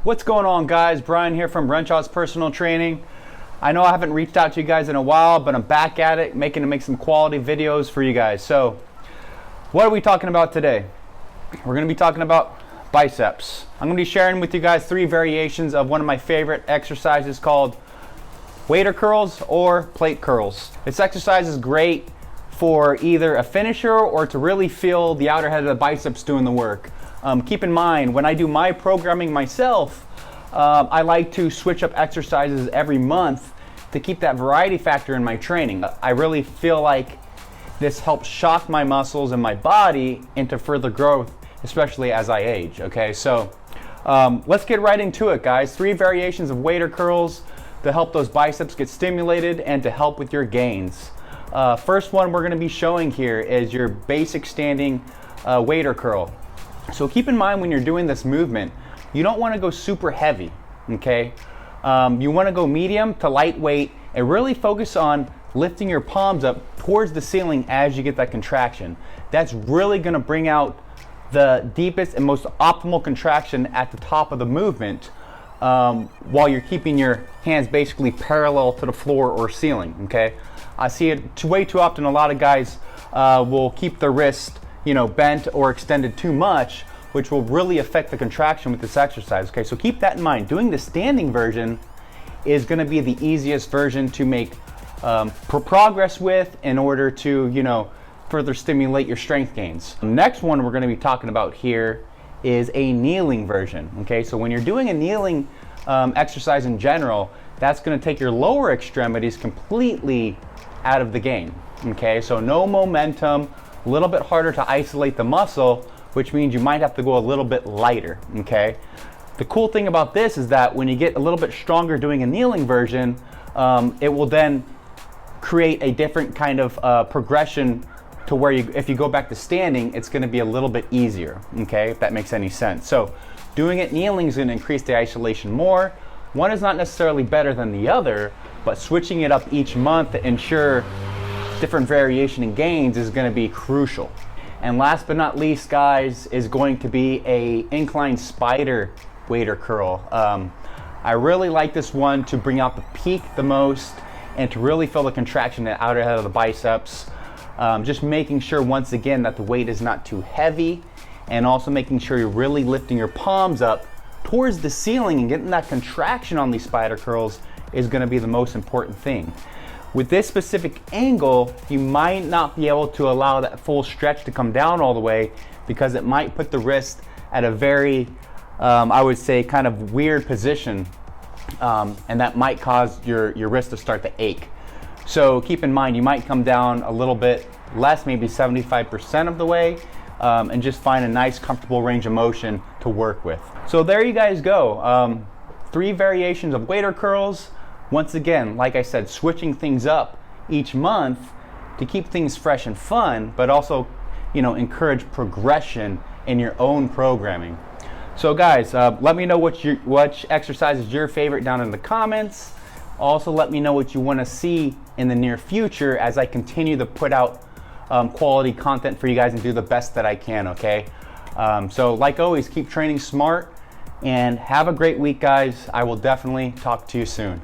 What's going on, guys? Brian here from Renshaw's Personal Training. I know I haven't reached out to you guys in a while, but I'm back at it, making some quality videos for you guys. So what are we talking about today? We're going to be talking about biceps. I'm going to be sharing with you guys 3 variations of one of my favorite exercises called waiter curls or plate curls. This exercise is great for either a finisher or to really feel the outer head of the biceps doing the work. Keep in mind, when I do my programming myself, I like to switch up exercises every month to keep that variety factor in my training. I really feel like this helps shock my muscles and my body into further growth, especially as I age. Okay, so let's get right into it, guys. 3 variations of waiter curls to help those biceps get stimulated and to help with your gains. First one we're going to be showing here is your basic standing waiter curl. So keep in mind, when you're doing this movement, you don't want to go super heavy, okay? You want to go medium to lightweight and really focus on lifting your palms up towards the ceiling as you get that contraction. That's really going to bring out the deepest and most optimal contraction at the top of the movement, while you're keeping your hands basically parallel to the floor or ceiling, okay? I see it way too often. A lot of guys will keep their wrist bent or extended too much, which will really affect the contraction with this exercise. Okay, so keep that in mind. Doing the standing version is going to be the easiest version to make progress with in order to further stimulate your strength gains. The next one we're going to be talking about here is a kneeling version. Okay, so when you're doing a kneeling exercise in general, that's going to take your lower extremities completely out of the game. Okay, so no momentum, a little bit harder to isolate the muscle, which means you might have to go a little bit lighter. Okay, the cool thing about this is that when you get a little bit stronger doing a kneeling version, it will then create a different kind of progression to where if you go back to standing, it's going to be a little bit easier. Okay, if that makes any sense. So doing it kneeling is going to increase the isolation more. One is not necessarily better than the other, but switching it up each month to ensure different variation in gains is going to be crucial. And last but not least, guys, is going to be a incline spider waiter curl. I really like this one to bring out the peak the most and to really feel the contraction in the outer head of the biceps. Just making sure, once again, that the weight is not too heavy, and also making sure you're really lifting your palms up towards the ceiling and getting that contraction on these spider curls is going to be the most important thing. With this specific angle, you might not be able to allow that full stretch to come down all the way, because it might put the wrist at a very, I would say, kind of weird position, and that might cause your wrist to start to ache. So keep in mind, you might come down a little bit less, maybe 75% of the way, and just find a nice, comfortable range of motion to work with. So there you guys go. 3 variations of waiter curls. Once again, like I said, switching things up each month to keep things fresh and fun, but also, encourage progression in your own programming. So guys, let me know which exercise is your favorite down in the comments. Also, let me know what you want to see in the near future as I continue to put out quality content for you guys and do the best that I can, okay? So like always, keep training smart and have a great week, guys. I will definitely talk to you soon.